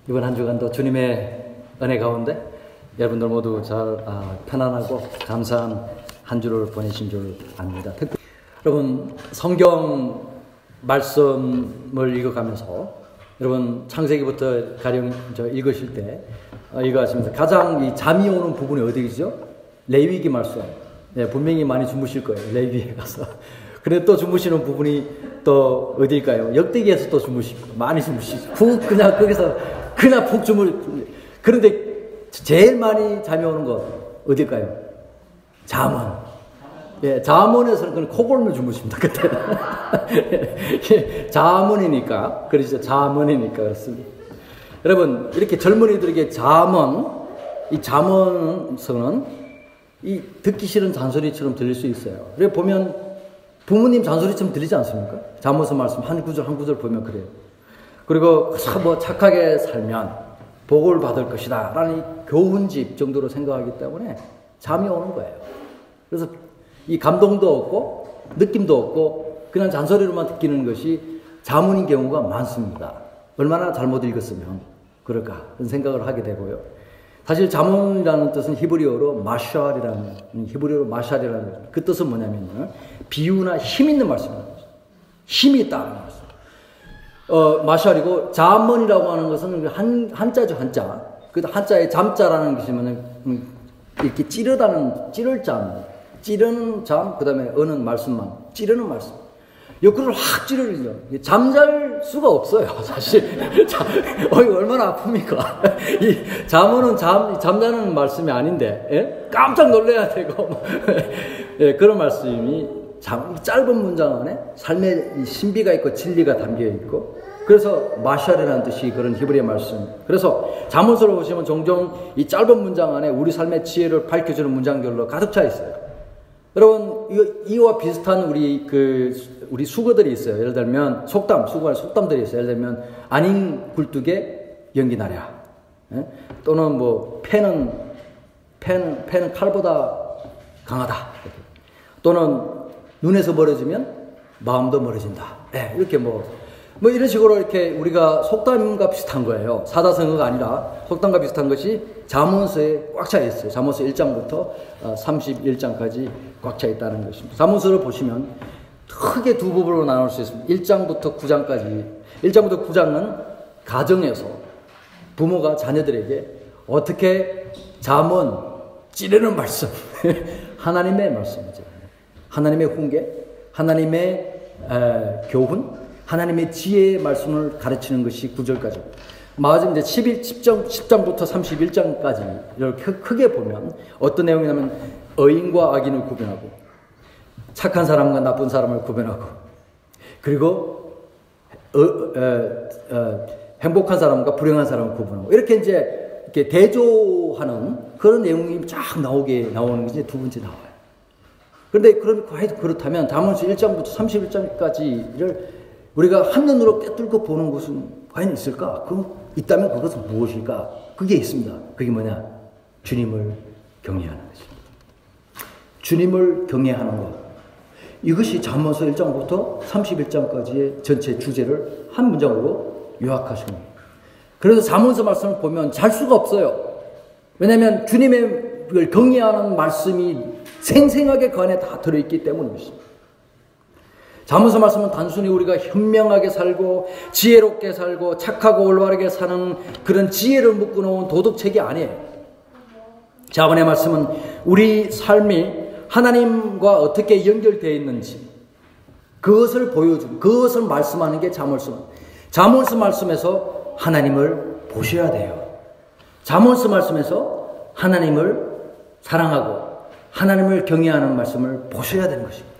이번 한 주간도 주님의 은혜 가운데 여러분들 모두 잘 편안하고 감사한 한 주를 보내신 줄 압니다. 특히 여러분 성경 말씀을 읽어가면서 여러분 창세기부터 가령 읽으실 때 이거 하시면서 가장 이 잠이 오는 부분이 어디죠? 레위기 말씀. 네, 분명히 많이 주무실 거예요. 레위기에 가서. 그런데 또 주무시는 부분이 또 어디일까요? 역대기에서 또 주무시고 많이 주무시고 푹 그냥 거기서 그냥 푹 그런데 제일 많이 잠이 오는 것 어딜까요? 잠언. 예, 잠언에서는 그냥 코골며 주무십니다. 그때는. 예, 잠언이니까 그러시죠. 잠언이니까 그렇습니다. 여러분 이렇게 젊은이들에게 잠언, 이 잠언서는 이 듣기 싫은 잔소리처럼 들릴 수 있어요. 그래 보면 부모님 잔소리처럼 들리지 않습니까? 잠언서 말씀 한 구절 한 구절 보면 그래요. 그리고 뭐 착하게 살면 복을 받을 것이다 라는 이 교훈집 정도로 생각하기 때문에 잠이 오는 거예요. 그래서 이 감동도 없고 느낌도 없고 그냥 잔소리로만 느끼는 것이 잠언인 경우가 많습니다. 얼마나 잘못 읽었으면 그럴까 그런 생각을 하게 되고요. 사실 잠언이라는 뜻은 히브리어로 마샬이라는 그 뜻은 뭐냐면요, 비유나 힘 있는 말씀입니다. 힘이 있다는 말씀. 마샬이고 잠언이라고 하는 것은 한자죠, 한자. 그 한자에 잠자라는 것이 뭐냐면 이렇게 찌를 잠, 찌르는 잠, 그 다음에 어는 말씀만 찌르는 말씀. 옆구리를 확 찌르죠. 잠잘 수가 없어요, 사실. 얼마나 아픕니까? 이 잠언은 잠자는 말씀이 아닌데, 예? 깜짝 놀래야 되고, 예, 그런 말씀이 짧은 문장 안에 삶의 신비가 있고 진리가 담겨 있고, 그래서 마샬이라는 뜻이 그런 히브리어 말씀. 그래서 잠언서를 보시면 종종 이 짧은 문장 안에 우리 삶의 지혜를 밝혀주는 문장들로 가득 차 있어요. 여러분, 이와 비슷한 우리 수거들이 있어요. 예를 들면, 속담들이 있어요. 예를 들면, 아닌 굴뚝에 연기 나랴. 예? 또는 뭐, 패는 칼보다 강하다. 또는, 눈에서 멀어지면 마음도 멀어진다. 예, 이렇게 뭐 이런 식으로 이렇게 우리가 속담과 비슷한 거예요. 사다성어가 아니라 속담과 비슷한 것이 잠언서에 꽉 차 있어요. 잠언서 1장부터 31장까지 꽉 차 있다는 것입니다. 잠언서를 보시면 크게 두 부분으로 나눌 수 있습니다. 1장부터 9장까지. 1장부터 9장은 가정에서 부모가 자녀들에게 어떻게 잠언, 찌르는 말씀, 하나님의 말씀이죠. 하나님의 훈계, 하나님의 교훈, 하나님의 지혜의 말씀을 가르치는 것이 9절까지. 마지막 이제 10장부터 31장까지 이렇게 크게 보면 어떤 내용이냐면 의인과 악인을 구분하고 착한 사람과 나쁜 사람을 구분하고 그리고 행복한 사람과 불행한 사람을 구분하고 이렇게 이렇게 대조하는 그런 내용이 쫙 나오는 게 이제 두 번째 나와요. 그런데 그렇다면 잠언서 1장부터 31장까지를 우리가 한눈으로 꿰뚫고 보는 것은 과연 있을까? 있다면 그것은 무엇일까? 그게 있습니다. 그게 뭐냐? 주님을 경외하는 것입니다. 주님을 경외하는 것. 이것이 잠언서 1장부터 31장까지의 전체 주제를 한 문장으로 요약하신 겁니다. 그래서 잠언서 말씀을 보면 잘 수가 없어요. 왜냐하면 주님을 경외하는 말씀이 생생하게 그 안에 다 들어있기 때문입니다. 잠언서 말씀은 단순히 우리가 현명하게 살고 지혜롭게 살고 착하고 올바르게 사는 그런 지혜를 묶어놓은 도덕책이 아니에요. 잠언의 말씀은 우리 삶이 하나님과 어떻게 연결되어 있는지 그것을 보여주고 그것을 말씀하는 게 잠언서. 잠언서 말씀에서 하나님을 보셔야 돼요. 잠언서 말씀에서 하나님을 사랑하고 하나님을 경외하는 말씀을 보셔야 되는 것입니다.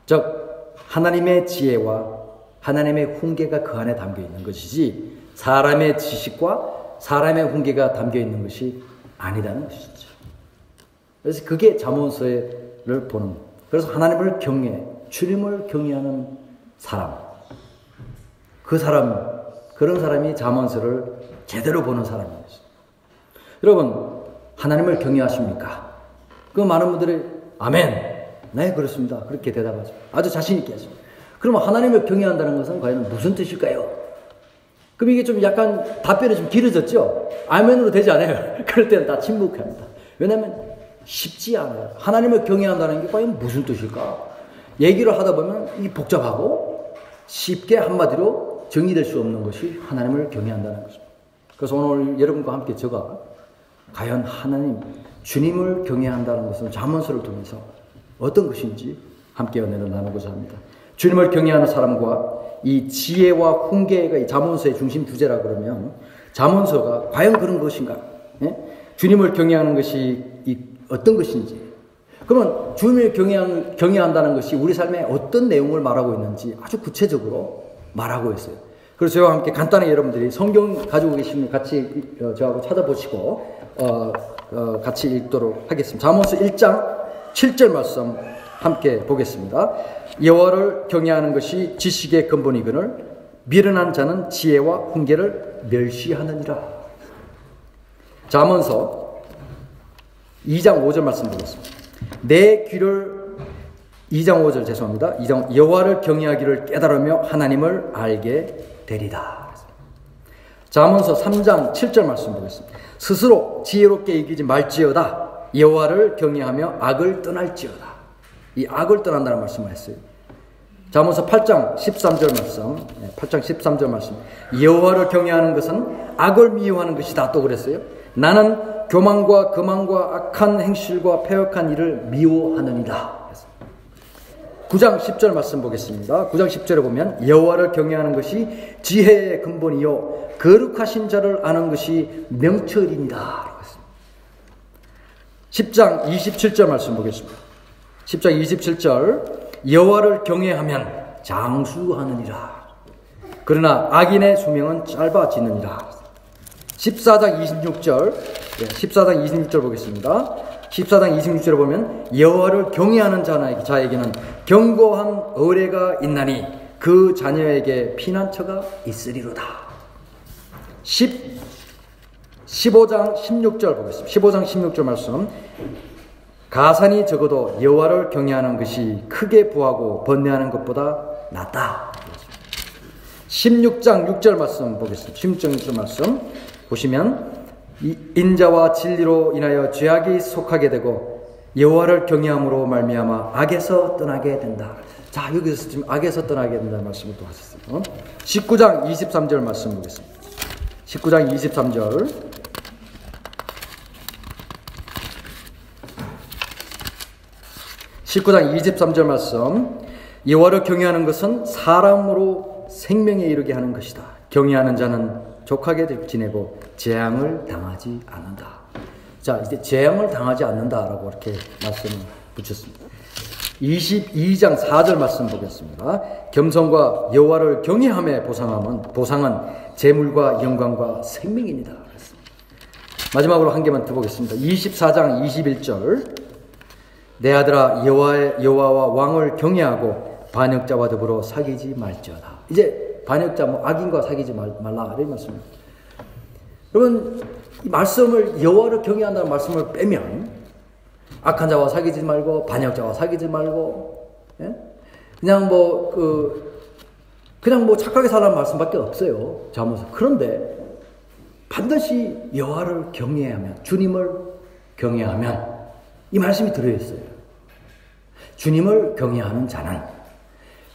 즉 하나님의 지혜와 하나님의 훈계가 그 안에 담겨 있는 것이지 사람의 지식과 사람의 훈계가 담겨 있는 것이 아니라는 것이죠. 그래서 그게 잠언서를 보는, 그래서 하나님을 주님을 경외하는 사람, 그런 사람이 잠언서를 제대로 보는 사람입니다. 여러분 하나님을 경외하십니까? 그 많은 분들이 아멘. 네, 그렇습니다. 그렇게 대답하죠. 아주 자신있게 하죠. 그러면 하나님을 경외한다는 것은 과연 무슨 뜻일까요? 그럼 이게 좀 약간 답변이 좀 길어졌죠? 아멘으로 되지 않아요. 그럴 때는 다 침묵합니다. 왜냐하면 쉽지 않아요. 하나님을 경외한다는 게 과연 무슨 뜻일까? 얘기를 하다 보면 이 복잡하고 쉽게 한마디로 정의될 수 없는 것이 하나님을 경외한다는 것입니다. 그래서 오늘 여러분과 함께 제가 과연 하나님, 주님을 경외한다는 것은 잠언서를 통해서 어떤 것인지 함께 연애를 나누고자 합니다. 주님을 경외하는 사람과 이 지혜와 훈계가 이 잠언서의 중심 주제라 그러면 잠언서가 과연 그런 것인가? 예? 주님을 경외하는 것이 어떤 것인지, 그러면 주님을 경외한다는 것이 우리 삶에 어떤 내용을 말하고 있는지 아주 구체적으로 말하고 있어요. 그래서 저와 함께 간단하게 여러분들이 성경 가지고 계시면 같이 저하고 찾아보시고 같이 읽도록 하겠습니다. 잠언서 1장 7절 말씀 함께 보겠습니다. 여호와를 경외하는 것이 지식의 근본이거늘 미련한 자는 지혜와 훈계를 멸시하느니라. 잠언서 2장 5절 말씀 보겠습니다. 내 귀를 2장 5절 죄송합니다. 2장 여호와를 경외하기를 깨달으며 하나님을 알게 되리다. 잠언서 3장 7절 말씀 보겠습니다. 스스로 지혜롭게 이기지 말지어다. 여호와를 경외하며 악을 떠날지어다. 이 악을 떠난다는 말씀을 했어요. 잠언서 8장 13절 말씀, 8장 13절 말씀. 여호와를 경외하는 것은 악을 미워하는 것이다. 또 그랬어요. 나는 교만과 거만과 악한 행실과 패역한 일을 미워하느니라. 9장 10절 말씀 보겠습니다. 9장 10절에 보면 여호와를 경외하는 것이 지혜의 근본이요 거룩하신 자를 아는 것이 명철이니라. 10장 27절 말씀 보겠습니다. 10장 27절 여호와를 경외하면 장수하느니라. 그러나 악인의 수명은 짧아지느니라. 14장 26절 14장 26절 보겠습니다. 14장 26절에 보면 여호와를 경외하는 자에게는 견고한 의뢰가 있나니 그 자녀에게 피난처가 있으리로다. 15장 16절 보겠습니다. 15장 16절 말씀. 가산이 적어도 여호와를 경외하는 것이 크게 부하고 번뇌하는 것보다 낫다. 16장 6절 말씀 보겠습니다. 16장 6절 말씀 보시면 인자와 진리로 인하여 죄악이 속하게 되고 여호와를 경외함으로 말미암아 악에서 떠나게 된다. 자, 여기서 지금 악에서 떠나게 된다는 말씀을 또 하셨어요. 19장 23절 말씀 보겠습니다. 19장 23절 19장 23절 말씀. 여호와를 경외하는 것은 사람으로 생명에 이르게 하는 것이다. 경외하는 자는 족하게 지내고 재앙을 당하지 않는다. 자, 이제 재앙을 당하지 않는다라고 이렇게 말씀을 붙였습니다. 22장 4절 말씀 보겠습니다. 겸손과 여호와를 경외함에 보상은 재물과 영광과 생명입니다. 마지막으로 한 개만 더 보겠습니다. 24장 21절. 내 아들아 여호와와 왕을 경외하고 반역자와 더불어 사귀지 말지어다. 이제 반역자 악인과 사귀지 말라 이런 말씀입니다. 여러분 이 말씀을 여호와를 경외한다는 말씀을 빼면 악한 자와 사귀지 말고 반역자와 사귀지 말고 그냥 착하게 살라는 말씀밖에 없어요. 잠언서. 그런데 반드시 여호와를 경외하면 주님을 경외하면 이 말씀이 들어있어요. 주님을 경외하는 자는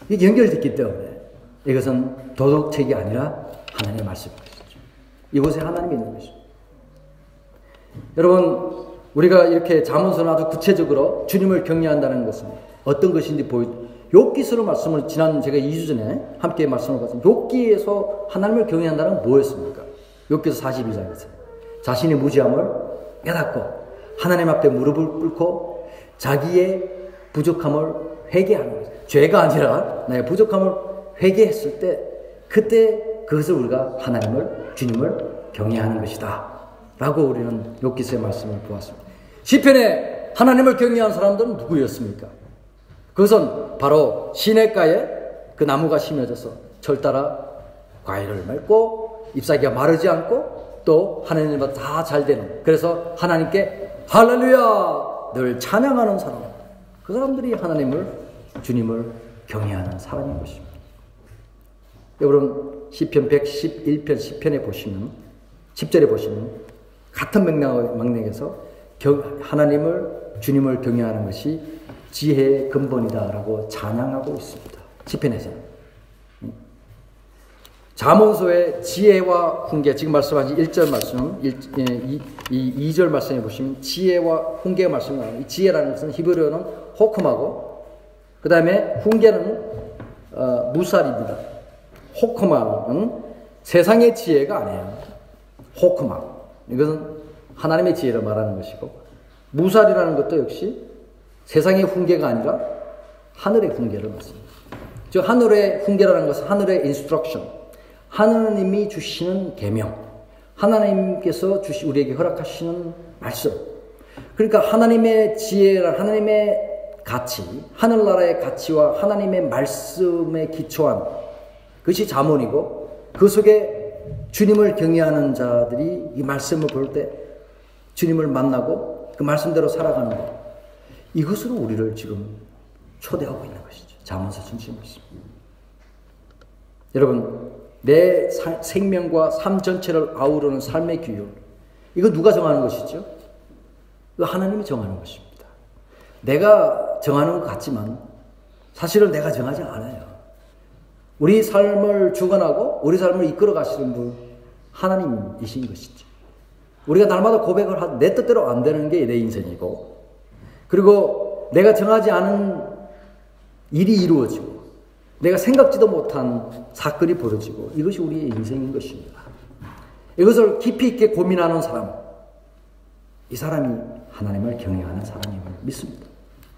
이게 연결됐기 때문에 이것은 도덕책이 아니라 하나님의 말씀입니다. 이곳에 하나님이 있는 것입니다. 여러분 우리가 이렇게 잠언서는 아주 구체적으로 주님을 경외한다는 것은 어떤 것인지 욥기서로 말씀을 지난 제가 2주 전에 함께 말씀을 봤습니다. 욥기에서 하나님을 경외한다는 건 뭐였습니까? 욥기서 42장에서 자신의 무지함을 깨닫고 하나님 앞에 무릎을 꿇고 자기의 부족함을 회개하는 거죠. 죄가 아니라 나의 부족함을 회개했을 때 그때 그것을 우리가 주님을 경외하는 것이다 라고 우리는 욥기서의 말씀을 보았습니다. 시편에 하나님을 경외한 사람들은 누구였습니까? 그것은 바로 시냇가에 그 나무가 심어져서 철 따라 과일을 맺고 잎사귀가 마르지 않고 또 하나님과 다 잘 되는, 그래서 하나님께 할렐루야 늘 찬양하는 사람, 그 사람들이 주님을 경외하는 사람인 것입니다. 여러분 시편 111편 10편에 보시면 10절에 보시면 같은 맥락에서 하나님을 주님을 경외하는 것이 지혜의 근본이다라고 찬양하고 있습니다. 시편에서는. 잠언서의 지혜와 훈계, 지금 말씀하신 1절 말씀, 2절 말씀에 보시면 지혜와 훈계의 말씀이 나와요. 이 지혜라는 것은 히브리어는 호크마고, 그 다음에 훈계는 무살입니다. 호크마는 세상의 지혜가 아니에요. 호크마. 이것은 하나님의 지혜를 말하는 것이고, 무살이라는 것도 역시 세상의 훈계가 아니라 하늘의 훈계를 말씀합니다. 즉 하늘의 훈계라는 것은 하늘의 인스트럭션, 하나님이 주시는 계명, 하나님께서 우리에게 허락하시는 말씀. 그러니까 하나님의 지혜라, 하나님의 가치, 하늘나라의 가치와 하나님의 말씀에 기초한 그것이 잠언이고, 그 속에 주님을 경외하는 자들이 이 말씀을 볼 때 주님을 만나고 그 말씀대로 살아가는 것, 이것으로 우리를 지금 초대하고 있는 것이죠. 잠언서 중심이 있습니다. 여러분, 내 생명과 삶 전체를 아우르는 삶의 규율, 이거 누가 정하는 것이죠? 이거 하나님이 정하는 것입니다. 내가 정하는 것 같지만 사실은 내가 정하지 않아요. 우리 삶을 주관하고 우리 삶을 이끌어 가시는 분 하나님이신 것이죠. 우리가 날마다 고백을 하고 내 뜻대로 안 되는 게 내 인생이고, 그리고 내가 정하지 않은 일이 이루어지고 내가 생각지도 못한 사건이 벌어지고, 이것이 우리의 인생인 것입니다. 이것을 깊이 있게 고민하는 사람, 이 사람이 하나님을 경외하는 사람임을 믿습니다.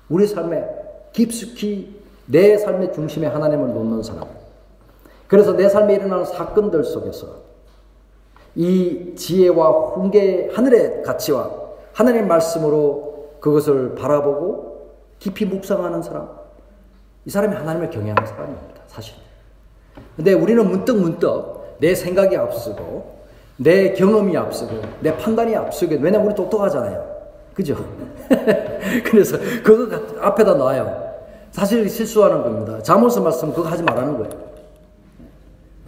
우리 삶에 깊숙이 내 삶의 중심에 하나님을 놓는 사람, 그래서 내 삶에 일어나는 사건들 속에서 이 지혜와 훈계, 하늘의 가치와 하나님의 말씀으로 그것을 바라보고 깊이 묵상하는 사람, 이 사람이 하나님을 경외하는 사람입니다. 사실. 근데 우리는 문득 내 생각이 앞서고 내 경험이 앞서고 내 판단이 앞서고, 왜냐면 우리 똑똑하잖아요. 그죠? 그래서 그거 앞에다 놔요. 사실 실수하는 겁니다. 잠언서 말씀 그거 하지 말라는 거예요.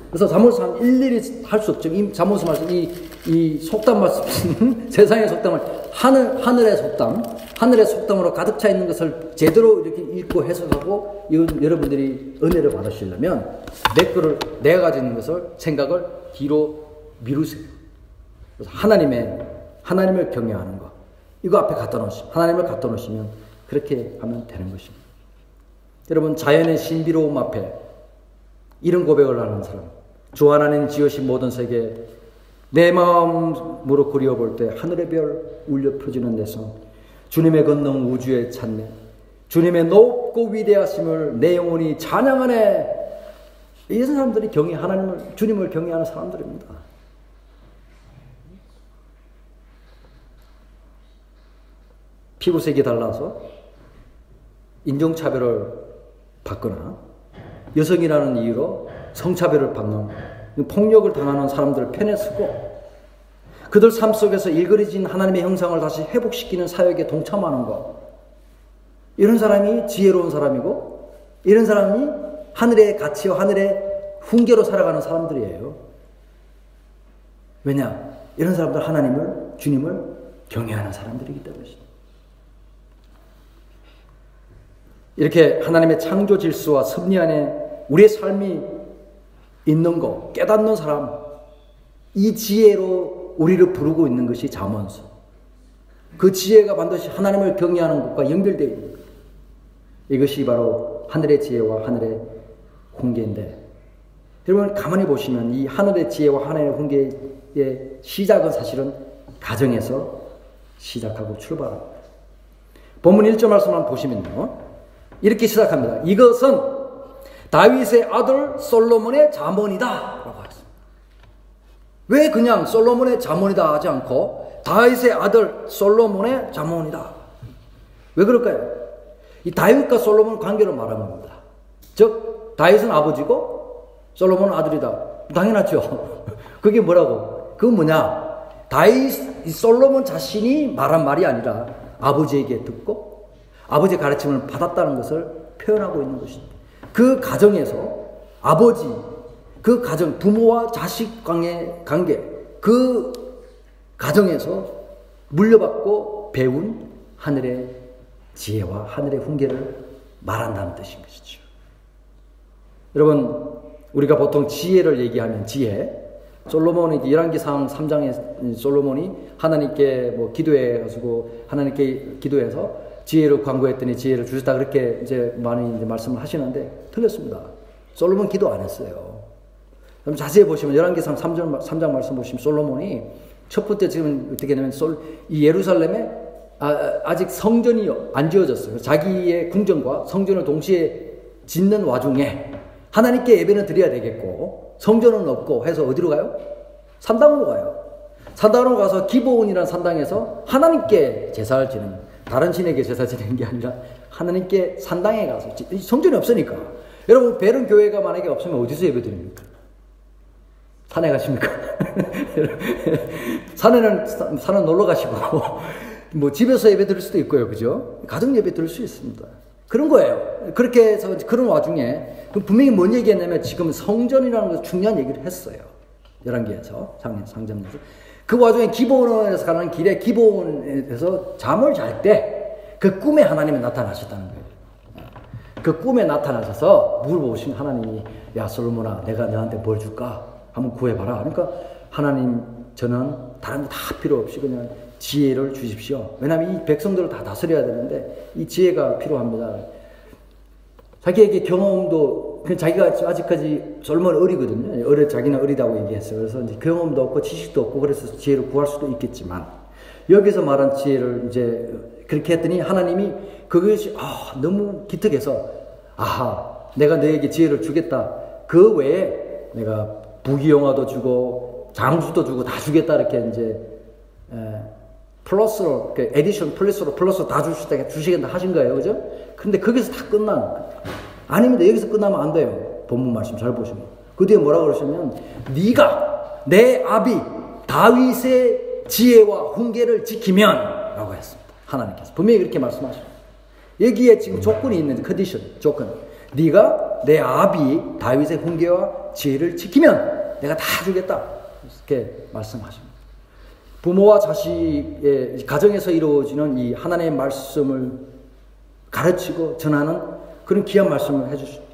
그래서 잠언서 일일이 할 수 없죠. 이 잠언서 말씀, 이 속담 말씀, 세상의 속담을 하늘의 속담, 하늘의 속담으로 가득 차 있는 것을 제대로 이렇게 읽고 해석하고, 이건 여러분들이 은혜를 받으시려면 내가 가지고 있는 것을, 생각을 뒤로 미루세요. 그래서 하나님을 경외하는 것, 이거 앞에 갖다 놓으시면, 하나님을 갖다 놓으시면 그렇게 하면 되는 것입니다. 여러분, 자연의 신비로움 앞에 이런 고백을 하는 사람, 주 하나님 지으신 모든 세계, 내 마음으로 그려볼 때 하늘의 별 울려 펴지는 내 손, 주님의 건능 우주에 찾네, 주님의 높고 위대하심을 내 영혼이 찬양하네. 이 사람들이 주님을 경외하는 사람들입니다. 피부색이 달라서 인종차별을 받거나 여성이라는 이유로 성차별을 받는, 폭력을 당하는 사람들을 편에 서고 그들 삶 속에서 일그러진 하나님의 형상을 다시 회복시키는 사역에 동참하는 것, 이런 사람이 지혜로운 사람이고, 이런 사람이 하늘의 가치와 하늘의 훈계로 살아가는 사람들이에요. 왜냐? 이런 사람들 주님을 경외하는 사람들이기 때문이죠. 이렇게 하나님의 창조 질서와 섭리 안에 우리의 삶이 있는 것 깨닫는 사람, 이 지혜로 우리를 부르고 있는 것이 잠언서. 그 지혜가 반드시 하나님을 경외하는 것과 연결되어 있는 것, 이것이 바로 하늘의 지혜와 하늘의 훈계인데, 여러분 가만히 보시면 이 하늘의 지혜와 하늘의 훈계의 시작은 사실은 가정에서 시작하고 출발합니다. 본문 1절 말씀만 보시면요, 이렇게 시작합니다. 이것은 다윗의 아들 솔로몬의 잠언이다 라고 했습니다. 왜 그냥 솔로몬의 잠언이다 하지 않고 다윗의 아들 솔로몬의 잠언이다? 왜 그럴까요? 이 다윗과 솔로몬 관계를 말하는 겁니다. 즉 다윗은 아버지고 솔로몬은 아들이다. 당연하죠. 그게 뭐라고? 그건 뭐냐? 솔로몬 자신이 말한 말이 아니라 아버지에게 듣고 아버지의 가르침을 받았다는 것을 표현하고 있는 것입니다. 그 가정에서 아버지, 그 가정, 부모와 자식 간의 관계, 그 가정에서 물려받고 배운 하늘의 지혜와 하늘의 훈계를 말한다는 뜻인 것이죠. 여러분, 우리가 보통 지혜를 얘기하면 지혜, 솔로몬이 열왕기상 3장에 솔로몬이 하나님께 뭐 기도해가지고 하나님께 기도해서 지혜를 간구했더니 지혜를 주셨다 그렇게 이제 많이 이제 말씀을 하시는데 틀렸습니다. 솔로몬 기도 안 했어요. 그럼 자세히 보시면 열왕기상 3장 말씀 보시면 솔로몬이 첫 번째 지금 어떻게 되면 이 예루살렘에 아직 성전이 안 지어졌어요. 자기의 궁전과 성전을 동시에 짓는 와중에 하나님께 예배는 드려야 되겠고 성전은 없고 해서 어디로 가요? 산당으로 가요. 산당으로 가서 기브온이라는 산당에서 하나님께 제사를 지내는, 다른 신에게 제사 지내는 게 아니라 하나님께 산당에 가서, 성전이 없으니까. 여러분, 베른 교회가 만약에 없으면 어디서 예배 드립니까? 산에 가십니까? 산은 놀러 가시고 뭐 집에서 예배 드릴 수도 있고요, 그죠? 가정 예배 드릴 수 있습니다. 그런 거예요. 그렇게 해서 그런 와중에 분명히 뭔 얘기했냐면 지금 성전이라는 것을 중요한 얘기를 했어요. 11개에서 상점에서 그 와중에 기브온에서 가는 길에 기브온에서 잠을 잘 때 그 꿈에 하나님이 나타나셨다는 거예요. 그 꿈에 나타나셔서 물어보신 하나님이, 야 솔로몬아, 내가 너한테 뭘 줄까? 한번 구해봐라. 그러니까 하나님, 저는 다른 거 다 필요 없이 그냥 지혜를 주십시오. 왜냐하면 이 백성들을 다 다스려야 되는데 이 지혜가 필요합니다. 자기에게 경험도, 자기가 아직까지 솔로몬 어리거든요. 자기는 어리다고 얘기했어요. 그래서 이제 경험도 없고 지식도 없고 그래서 지혜를 구할 수도 있겠지만 여기서 말한 지혜를 이제 그렇게 했더니 하나님이 그것이 너무 기특해서, 내가 너에게 지혜를 주겠다. 그 외에 내가 부귀영화도 주고 장수도 주고 다 주겠다. 이렇게 이제 플러스로, 에디션 플러스로 다 주시겠다 하신 거예요. 그죠? 근데 거기서 다 아닙니다. 여기서 끝나면 안 돼요. 본문 말씀 잘 보시면. 그 뒤에 뭐라고 그러시면, 네가 내 아비 다윗의 지혜와 훈계를 지키면 라고 했습니다. 하나님께서 분명히 그렇게 말씀하셔요. 여기에 지금 조건이 있는 컨디션, 조건. 네가 내 아비 다윗의 훈계와 지혜를 지키면 내가 다 주겠다. 이렇게 말씀하십니다. 부모와 자식의 가정에서 이루어지는 이 하나님의 말씀을 가르치고 전하는 그런 귀한 말씀을 해주십니다.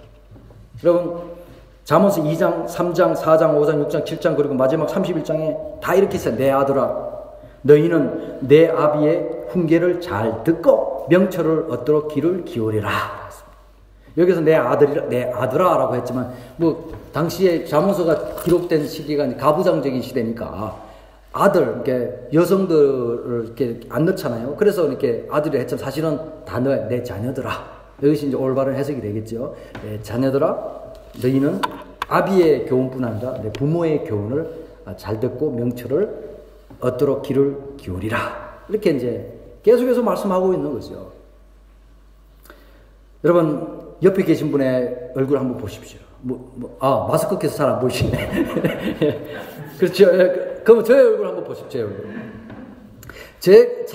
여러분, 잠언서 2장, 3장, 4장, 5장, 6장, 7장 그리고 마지막 31장에 다 이렇게 있어요. 내 아들아, 너희는 내 아비의 훈계를 잘 듣고 명철을 얻도록 귀를 기울이라. 여기서 내 아들아라고 했지만 뭐 당시에 잠언서가 기록된 시기가 가부장적인 시대니까 아들, 이렇게 여성들을 이렇게 안 넣잖아요. 그래서 이렇게 아들이 했지만 사실은 다 내 자녀들아. 여기서 이제 올바른 해석이 되겠죠. 내 자녀들아, 너희는 아비의 교훈뿐 아니라 내 부모의 교훈을 잘 듣고 명철을 얻도록 귀를 기울이라. 이렇게 이제 계속해서 말씀하고 있는 거죠. 여러분, 옆에 계신 분의 얼굴 한번 보십시오. 마스크 껴서 잘 안 보이시네. 그렇죠. 그럼 저의 얼굴 한번 보십시오. 제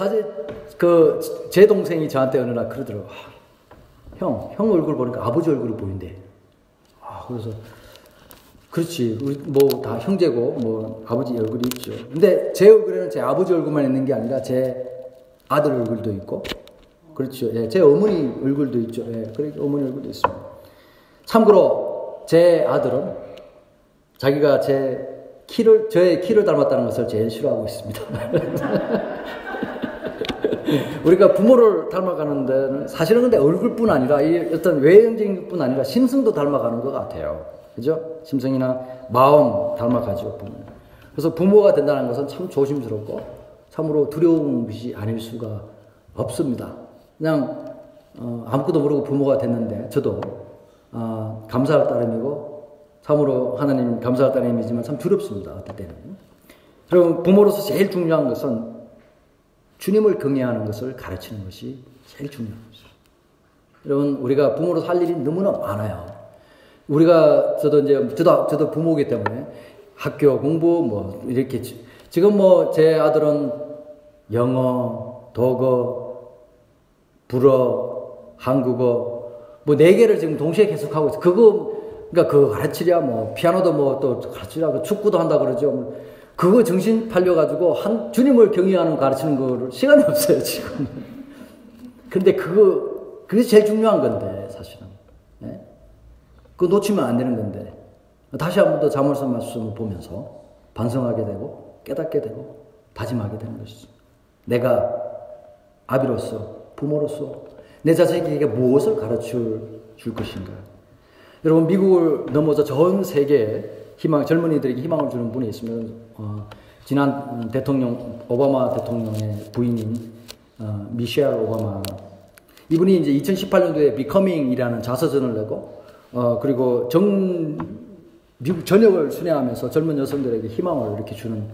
얼굴. 제 동생이 저한테 어느 날 그러더라고요. 형 얼굴 보니까 아버지 얼굴이 보인대. 그래서, 그렇지. 우리 뭐 다 형제고, 뭐 아버지 얼굴이 있죠. 근데 제 얼굴에는 제 아버지 얼굴만 있는 게 아니라 제 아들 얼굴도 있고, 그렇죠. 예, 제 어머니 얼굴도 있죠. 예, 그러니까 어머니 얼굴도 있습니다. 참고로 제 아들은 자기가 저의 키를 닮았다는 것을 제일 싫어하고 있습니다. 우리가 부모를 닮아가는 데는 사실은 근데 얼굴뿐 아니라 이 어떤 외형적인 것뿐 아니라 심성도 닮아가는 것 같아요. 그죠? 심성이나 마음 닮아가죠, 부모. 그래서 부모가 된다는 것은 참 조심스럽고 참으로 두려운 것이 아닐 수가 없습니다. 그냥 아무것도 모르고 부모가 됐는데 저도 감사할 따름이고 참으로 하나님 감사할 따름이지만 참 두렵습니다. 어떨 때는. 여러분, 부모로서 제일 중요한 것은 주님을 경외하는 것을 가르치는 것이 제일 중요한 것이죠. 여러분, 우리가 부모로서 할 일이 너무나 많아요. 저도 부모이기 때문에 학교 공부 뭐 이렇게 지금 뭐 제 아들은 영어, 독어, 불어, 한국어 뭐 4개를 지금 동시에 계속하고 있어요. 그거 그러니까 그거 가르치랴, 뭐, 피아노도 뭐 또 가르치랴, 축구도 한다 그러죠. 그거 정신 팔려가지고 주님을 경외하는 가르치는 거를 시간이 없어요, 지금. 근데 그게 제일 중요한 건데, 사실은. 네? 그거 놓치면 안 되는 건데. 다시 한 번 더 잠언서 말씀을 보면서 반성하게 되고, 깨닫게 되고, 다짐하게 되는 것이죠. 내가 아비로서, 부모로서 내 자식에게 무엇을 가르쳐 줄 것인가. 여러분, 미국을 넘어서 전 세계에 젊은이들에게 희망을 주는 분이 있으면, 지난 오바마 대통령의 부인인, 미셸 오바마. 이분이 이제 2018년도에 Becoming이라는 자서전을 내고, 그리고 미국 전역을 순회하면서 젊은 여성들에게 희망을 이렇게 주는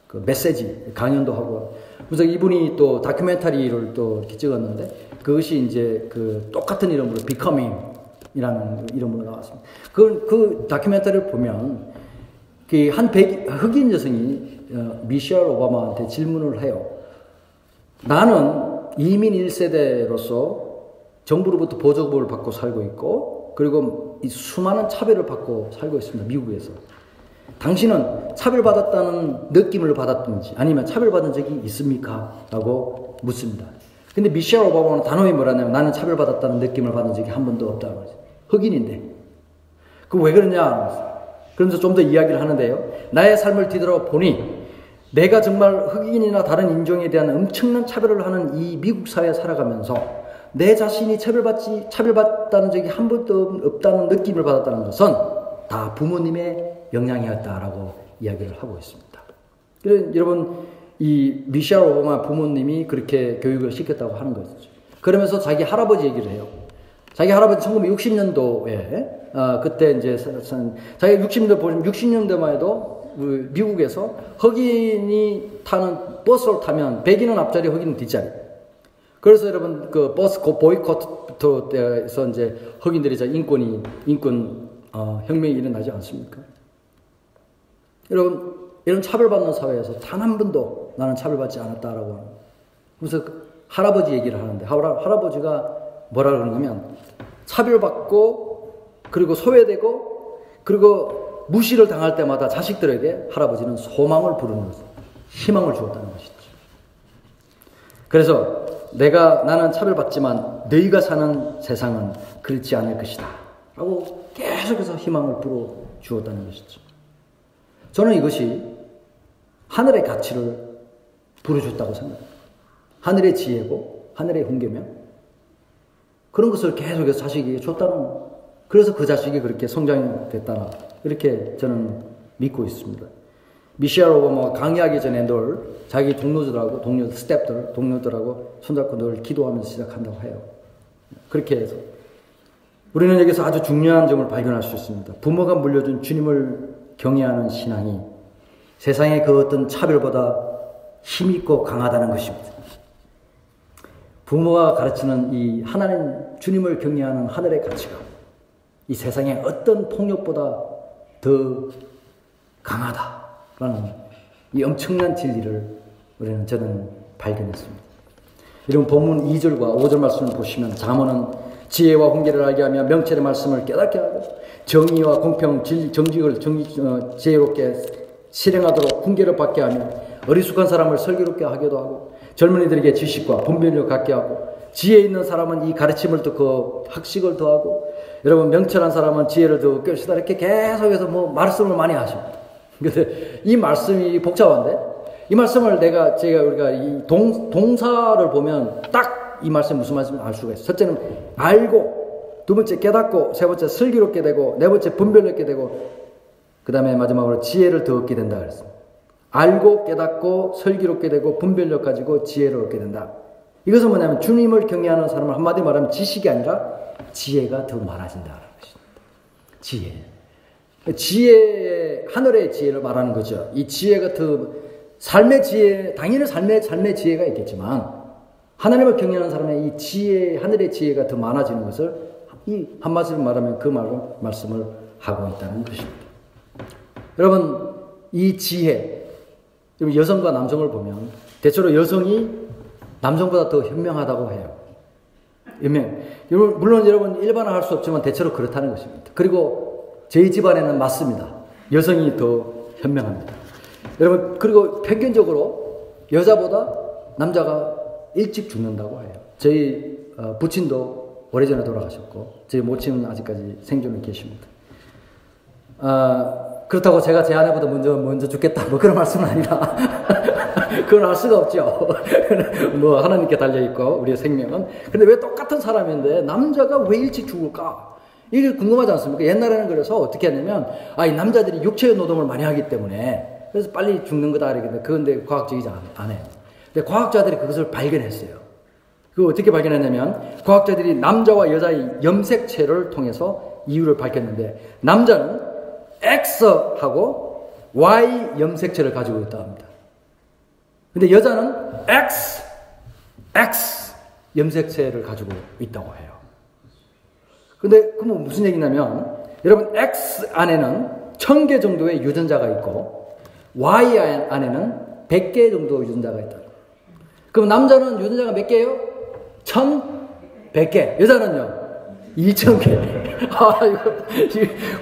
그 메시지, 강연도 하고. 그래서 이분이 또 다큐멘터리를 또 이렇게 찍었는데, 그것이 이제 그 똑같은 이름으로 Becoming이라는 이름으로 나왔습니다. 그 다큐멘터리를 보면, 한 흑인 여성이 미셸 오바마한테 질문을 해요. 나는 이민 1세대로서 정부로부터 보조금을 받고 살고 있고, 그리고 이 수많은 차별을 받고 살고 있습니다, 미국에서. 당신은 차별받았다는 느낌을 받았든지 아니면 차별받은 적이 있습니까? 라고 묻습니다. 근데 미셸 오바마는 단호히 뭐라냐면, 나는 차별받았다는 느낌을 받은 적이 한 번도 없다고 하죠. 흑인인데. 그 왜 그러냐? 그러면서 좀 더 이야기를 하는데요. 나의 삶을 뒤돌아보니 내가 정말 흑인이나 다른 인종에 대한 엄청난 차별을 하는 이 미국 사회에 살아가면서 내 자신이 차별받다는 적이 한 번도 없다는 느낌을 받았다는 것은 다 부모님의 영향이었다라고 이야기를 하고 있습니다. 그래서 여러분, 이 미셸 오바마 부모님이 그렇게 교육을 시켰다고 하는 거죠. 그러면서 자기 할아버지 얘기를 해요. 자기 할아버지 1960년도에 그때 이제 자기가 60년대만 해도 미국에서 흑인이 타는 버스를 타면 백인은 앞자리, 흑인은 뒷자리. 그래서 여러분 그 버스 보이콧에서 이제 흑인들이 인권 혁명이 일어나지 않습니까? 여러분, 이런 차별받는 사회에서 단 한 번도 나는 차별받지 않았다라고 하는. 그래서 할아버지 얘기를 하는데, 할아버지가 뭐라 그러냐면, 차별받고, 그리고 소외되고, 그리고 무시를 당할 때마다 자식들에게 할아버지는 소망을 부르는 것을, 희망을 주었다는 것이죠. 그래서 나는 차별받지만 너희가 사는 세상은 그렇지 않을 것이다 라고 계속해서 희망을 불어 주었다는 것이죠. 저는 이것이 하늘의 가치를 부르셨다고 생각합니다. 하늘의 지혜고 하늘의 훈계며 그런 것을 계속해서 자식에게 줬다는, 그래서 그 자식이 그렇게 성장이 됐다, 이렇게 저는 믿고 있습니다. 미셸 오바마가 강의하기 전에 늘 자기 동료들하고 손잡고 늘 기도하면서 시작한다고 해요. 그렇게 해서 우리는 여기서 아주 중요한 점을 발견할 수 있습니다. 부모가 물려준 주님을 경외하는 신앙이 세상의 그 어떤 차별보다 힘있고 강하다는 것입니다. 부모가 가르치는 이 하나님 주님을 경외하는 하늘의 가치가 이 세상의 어떤 폭력보다 더 강하다라는 이 엄청난 진리를 저는 발견했습니다. 이런 본문 2절과 5절 말씀을 보시면, 잠언은 지혜와 훈계를 알게 하며 명철의 말씀을 깨닫게 하고 정의와 공평, 정직을 지혜롭게 실행하도록 훈계를 받게 하며 어리숙한 사람을 슬기롭게 하기도 하고 젊은이들에게 지식과 분별력을 갖게 하고 지혜 있는 사람은 이 가르침을 듣고 학식을 더하고 여러분 명철한 사람은 지혜를 더하고 꿰시다, 이렇게 계속해서 말씀을 많이 하십니다. 근데 이 말씀이 복잡한데, 이 말씀을 우리가 이 동사를 보면 딱 이 말씀 무슨 말씀인지 알 수가 있어요. 첫째는 알고, 두 번째 깨닫고, 세 번째 슬기롭게 되고, 네 번째 분별롭게 되고, 그 다음에 마지막으로 지혜를 더 얻게 된다 그랬습니다. 알고 깨닫고 슬기롭게 되고 분별력 가지고 지혜를 얻게 된다. 이것은 뭐냐면 주님을 경외하는 사람은 한마디 말하면 지식이 아니라 지혜가 더 많아진다는 것입니다. 지혜, 하늘의 지혜를 말하는 거죠. 이 지혜가 더 삶의 지혜, 당연히 삶의 지혜가 있겠지만 하나님을 경외하는 사람의 이 지혜, 하늘의 지혜가 더 많아지는 것을 이 한마디로 말하면 그 말씀을 하고 있다는 것입니다. 여러분, 이 지혜, 여성과 남성을 보면 대체로 여성이 남성보다 더 현명하다고 해요. 물론 여러분 일반화할 수 없지만 대체로 그렇다는 것입니다. 그리고 저희 집안에는 맞습니다. 여성이 더 현명합니다. 여러분, 그리고 평균적으로 여자보다 남자가 일찍 죽는다고 해요. 저희 부친도 오래전에 돌아가셨고 저희 모친은 아직까지 생존해 계십니다. 그렇다고 제가 제 아내보다 먼저 죽겠다 뭐 그런 말씀은 아니라 그건 알 수가 없죠. 뭐 하나님께 달려있고 우리의 생명은. 근데 왜 똑같은 사람인데 남자가 왜 일찍 죽을까? 이게 궁금하지 않습니까? 옛날에는 그래서 어떻게 했냐면 이 남자들이 육체의 노동을 많이 하기 때문에 그래서 빨리 죽는 거다 이러는데 그건데 과학적이지 않아요. 근데 과학자들이 그것을 발견했어요. 그거 어떻게 발견했냐면 과학자들이 남자와 여자의 염색체를 통해서 이유를 밝혔는데 남자는 X하고 Y 염색체를 가지고 있다 합니다. 근데 여자는 X 염색체를 가지고 있다고 해요. 근데 그럼 무슨 얘기냐면 여러분 X 안에는 1000개 정도의 유전자가 있고 Y 안에는 100개 정도 유전자가 있다. 그럼 남자는 유전자가 몇 개예요? 1100개. 여자는요? 2000개. 이거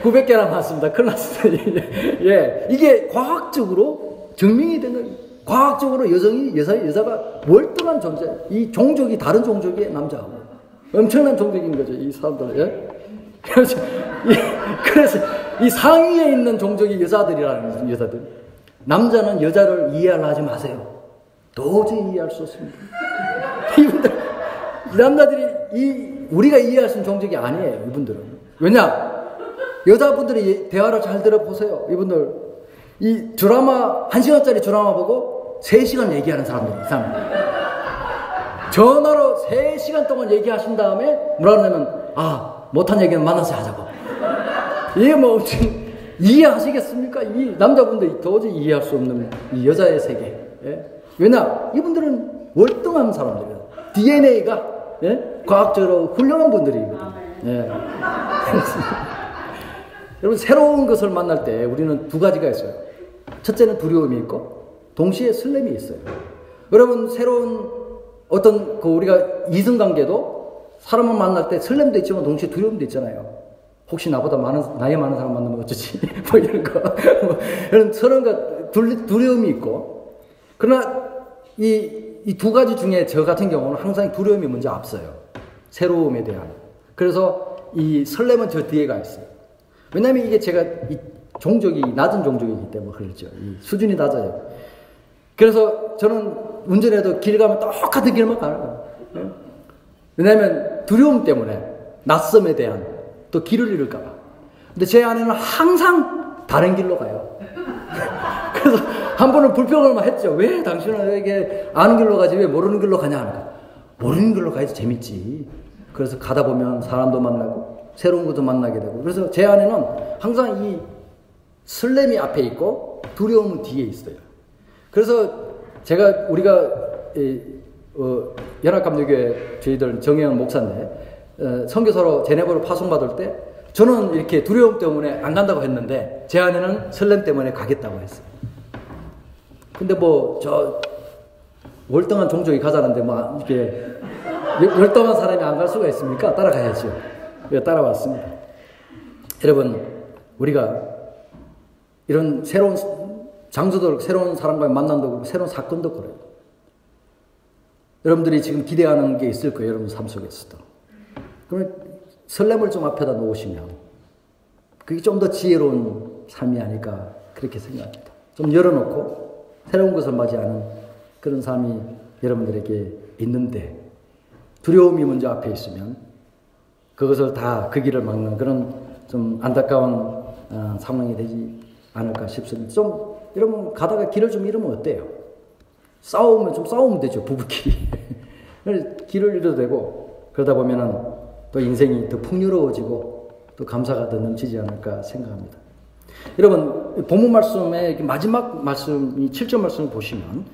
900개 남았습니다. 큰일 났습니다. 예. 이게 과학적으로 증명이 된 거예요. 과학적으로 여자가 월등한 존재. 이 종족이 다른 종족의 남자하고. 엄청난 종족인 거죠. 이 사람들. 예? 그래서 이 상위에 있는 종족이 여자들이라는 여자들. 남자는 여자를 이해하려 하지 마세요. 도저히 이해할 수 없습니다. 이분들, 남자들이 우리가 이해할 수 있는 종족이 아니에요, 이분들은. 왜냐? 여자분들이 대화를 잘 들어보세요. 이분들, 이 드라마, 1시간짜리 드라마 보고 3시간 얘기하는 사람들, 이 사람들. 전화로 3시간 동안 얘기하신 다음에 뭐라 그러냐면, 못한 얘기는 만나서 하자고. 이게 뭐, 이해하시겠습니까? 이 남자분들이 도저히 이해할 수 없는 이 여자의 세계. 예? 왜냐? 이분들은 월등한 사람들이에요. DNA가 예? 과학적으로 훌륭한 분들이거든요. 예. 여러분, 새로운 것을 만날 때 우리는 두 가지가 있어요. 첫째는 두려움이 있고 동시에 설렘이 있어요. 여러분, 새로운 어떤 우리가 이성관계도 사람을 만날 때 설렘도 있지만 동시에 두려움도 있잖아요. 혹시 나보다 나이 많은 사람 만나면 어쩌지? 뭐 이런 거. 이런 서로가 두려움이 있고. 그러나 이 두 가지 중에 저 같은 경우는 항상 두려움이 먼저 앞서요. 새로움에 대한. 그래서 이 설렘은 저 뒤에가 있어요. 왜냐면 이게 제가 이 종족이 낮은 종족이기 때문에 그렇죠. 이 수준이 낮아요. 그래서 저는 운전해도 길 가면 똑같은 길만 가는 거예요. 왜냐면 두려움 때문에 낯섦에 대한 또 길을 잃을까 봐. 근데 제 아내는 항상 다른 길로 가요. 그래서 한 번은 불평을 했죠. 왜 당신은 이게 아는 길로 가지 왜 모르는 길로 가냐 하니까. 모르는 길로 가야지 재밌지. 그래서 가다 보면 사람도 만나고 새로운 것도 만나게 되고. 그래서 제 아내는 항상 이 설렘이 앞에 있고 두려움은 뒤에 있어요. 그래서 우리가 연합감리교회 저희들 정혜영 목사인데 선교사로 제네바로 파송받을 때 저는 이렇게 두려움 때문에 안 간다고 했는데 제 아내는 설렘 때문에 가겠다고 했어요. 근데 월등한 종족이 가자는데 이렇게 월등한 사람이 안 갈 수가 있습니까? 따라가야죠. 그래서 따라왔습니다. 여러분, 우리가 이런 새로운 장소도 그렇고 새로운 사람과 만난다고 그렇고 새로운 사건도 그래요. 여러분들이 지금 기대하는 게 있을 거예요. 여러분 삶 속에서도. 그러면 설렘을 좀 앞에다 놓으시면 그게 좀 더 지혜로운 삶이 아닐까 그렇게 생각합니다. 좀 열어놓고 새로운 것을 맞이하는 그런 삶이 여러분들에게 있는데 두려움이 먼저 앞에 있으면 그것을 다 그 길을 막는 그런 좀 안타까운 상황이 되지 않을까 싶습니다. 좀 여러분 가다가 길을 좀 잃으면 어때요? 싸우면 되죠. 부부끼리. 길을 잃어도 되고 그러다 보면은 또 인생이 더 풍요로워지고 또 감사가 더 넘치지 않을까 생각합니다. 여러분 본문 말씀의 마지막 말씀, 이 7절 말씀을 보시면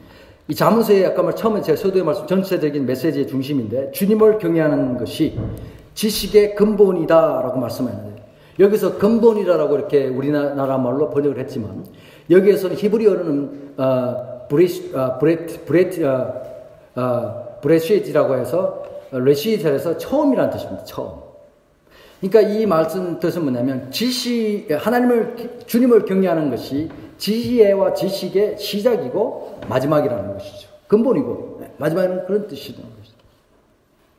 이 자문서의 아까 처음에 제가 서두에 말씀 전체적인 메시지의 중심인데 주님을 경외하는 것이 지식의 근본이다라고 말씀하셨는데 여기서 근본이라고 이렇게 우리나라 말로 번역을 했지만 여기에서는 히브리어는 브레시트라고 해서 레시트에서 처음이라는 뜻입니다. 처음. 그러니까 이 말씀 뜻은 뭐냐면 주님을 경외하는 것이 지혜와 지식의 시작이고 마지막이라는 것이죠. 근본이고 마지막에는 그런 뜻이라는 것이죠.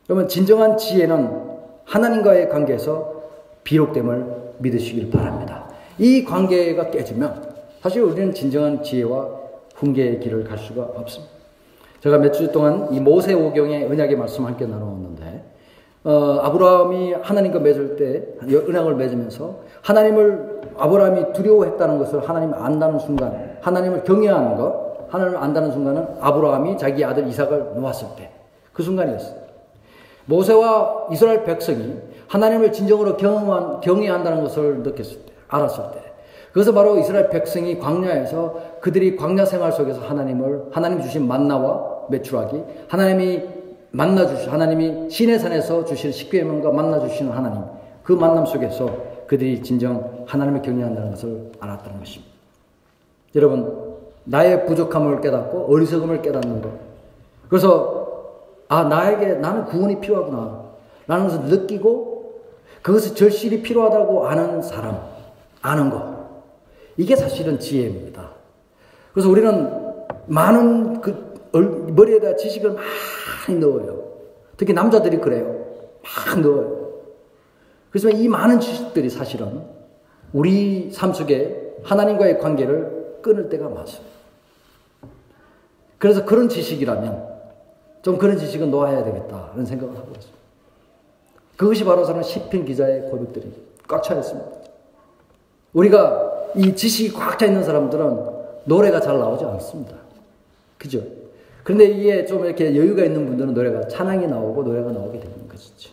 그러면 진정한 지혜는 하나님과의 관계에서 비록됨을 믿으시길 바랍니다. 이 관계가 깨지면 사실 우리는 진정한 지혜와 훈계의 길을 갈 수가 없습니다. 제가 몇 주 동안 이 모세오경의 언약의 말씀 함께 나누었는데 아브라함이 하나님과 맺을 때 언약을 맺으면서 아브라함이 두려워했다는 것을 하나님을 안다는 순간, 하나님을 경외하는 것, 하나님을 안다는 순간은 아브라함이 자기 아들 이삭을 놓았을 때 그 순간이었어요. 모세와 이스라엘 백성이 하나님을 진정으로 경외한다는 것을 느꼈을 때, 알았을 때, 그것은 바로 이스라엘 백성이 광야에서 그들이 광야 생활 속에서 하나님 주신 만나와 메추라기, 하나님이 시내산에서 주신 십계명과 만나 주시는 하나님, 그 만남 속에서 그들이 진정 하나님을 경외한다는 것을 알았다는 것입니다. 여러분, 나의 부족함을 깨닫고 어리석음을 깨닫는 것. 그래서 나는 구원이 필요하구나 라는 것을 느끼고 그것이 절실히 필요하다고 아는 것. 이게 사실은 지혜입니다. 그래서 우리는 많은 머리에다 지식을 많이 넣어요. 특히 남자들이 그래요. 막 넣어요. 그래서 이 많은 지식들이 사실은 우리 삶 속에 하나님과의 관계를 끊을 때가 많습니다. 그래서 그런 지식이라면 좀 그런 지식은 놓아야 되겠다는 생각을 하고 있습니다. 그것이 바로 저는 시편 기자의 고백들이 꽉 차 있습니다. 우리가 이 지식이 꽉 차 있는 사람들은 노래가 잘 나오지 않습니다. 그죠? 그런데 이게 좀 이렇게 여유가 있는 분들은 찬양이 나오고 노래가 나오게 되는 것이죠.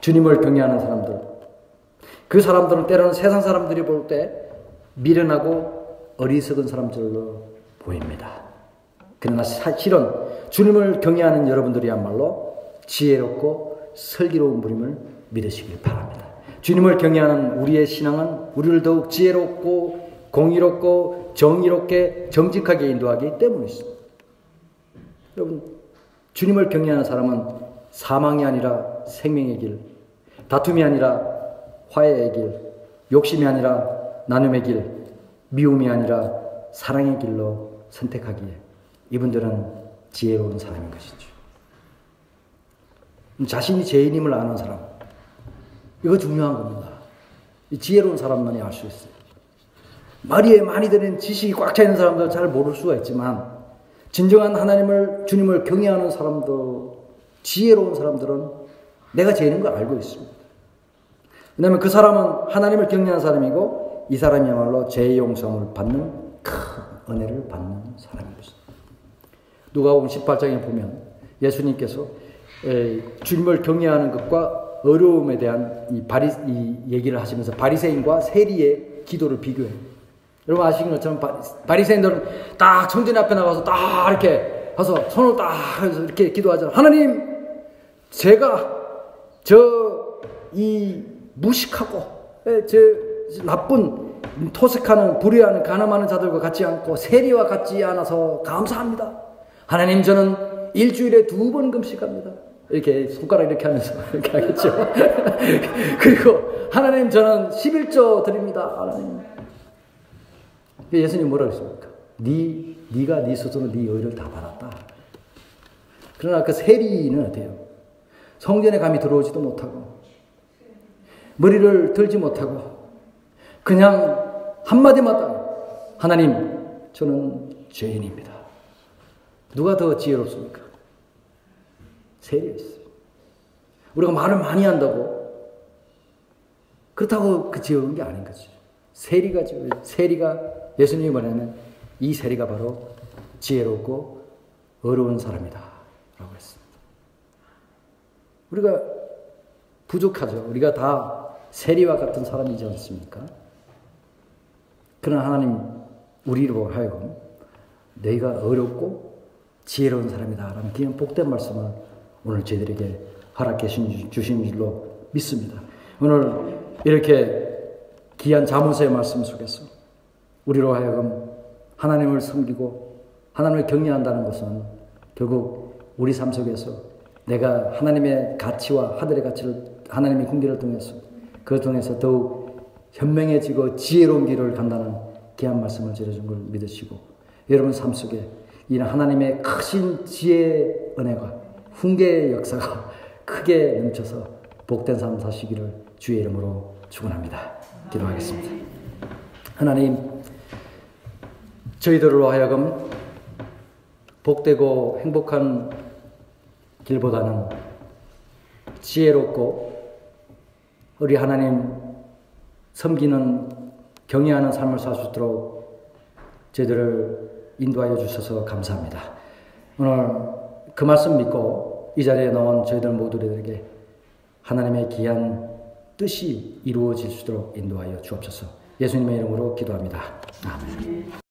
주님을 경외하는 사람들. 그 사람들은 때로는 세상 사람들이 볼 때 미련하고 어리석은 사람들로 보입니다. 그러나 사실은 주님을 경외하는 여러분들이야말로 지혜롭고 슬기로운 분임을 믿으시길 바랍니다. 주님을 경외하는 우리의 신앙은 우리를 더욱 지혜롭고 공의롭고 정의롭게 정직하게 인도하기 때문에 있습니다. 여러분, 주님을 경외하는 사람은 사망이 아니라 생명의 길, 다툼이 아니라 화해의 길, 욕심이 아니라 나눔의 길, 미움이 아니라 사랑의 길로 선택하기에 이분들은 지혜로운 사람인 것이죠. 자신이 죄인임을 아는 사람, 이거 중요한 겁니다. 지혜로운 사람만이 알 수 있어요. 머리에 많이 드는 지식이 꽉 차 있는 사람들은 잘 모를 수가 있지만 진정한 주님을 경외하는 사람들, 지혜로운 사람들은 내가 죄인인 걸 알고 있습니다. 왜냐하면 그 사람은 하나님을 경외하는 사람이고 이 사람이야말로 죄의 용서를 받는 큰 은혜를 받는 사람인 것입니다. 누가복음 18장에 보면 예수님께서 주님을 경외하는 것과 어려움에 대한 이 얘기를 하시면서 바리새인과 세리의 기도를 비교해요. 여러분 아시는 것처럼 바리새인들은 딱 성전 앞에 나가서 딱 이렇게 가서 손을 딱 해서 이렇게 기도하잖아요. 하나님, 제가 이 무식하고 나쁜 토색하는 불의하는 가늠하는 자들과 같지 않고 세리와 같지 않아서 감사합니다. 하나님, 저는 일주일에 2번 금식합니다. 이렇게 손가락 이렇게 하면서 이렇게 하겠죠. 그리고 하나님, 저는 11조 드립니다. 하나님. 예수님 뭐라고 했습니까? 네가 네 스스로 네 의를 다 받았다. 그러나 그 세리는 어때요? 성전에 감히 들어오지도 못하고 머리를 들지 못하고 그냥 한마디마다 하나님, 저는 죄인입니다. 누가 더 지혜롭습니까? 세리였어요. 우리가 말을 많이 한다고 그렇다고 그 지혜로운 게 아닌 거지. 세리가 예수님이 말하면 이 세리가 바로 지혜롭고 어려운 사람이다 라고 했습니다. 우리가 부족하죠. 우리가 다 세리와 같은 사람이지 않습니까? 그러나 하나님 우리로 하여금 너희가 어렵고 지혜로운 사람이다 라는 그냥 복된 말씀을 오늘 저희들에게 허락해 주신 줄로 믿습니다. 오늘 이렇게 귀한 잠언서의 말씀 속에서 우리로 하여금 하나님을 섬기고 하나님을 경외한다는 것은 결국 우리 삶 속에서 내가 하나님의 가치와 하늘의 가치를 하나님의 군기를 통해서 그것 통해서 더욱 현명해지고 지혜로운 길을 간다는 귀한 말씀을 전해준 걸 믿으시고 여러분 삶 속에 이런 하나님의 크신 지혜의 은혜가 훈계의 역사가 크게 넘쳐서 복된 삶 사시기를 주의 이름으로 축원합니다. 기도하겠습니다. 하나님, 저희들로 하여금 복되고 행복한 길보다는 지혜롭고 우리 하나님 섬기는 경외하는 삶을 살 수 있도록 저희들을 인도하여 주셔서 감사합니다. 오늘 그 말씀 믿고 이 자리에 나온 저희들 모두들에게 하나님의 귀한 뜻이 이루어질 수 있도록 인도하여 주옵소서. 예수님의 이름으로 기도합니다. 아멘.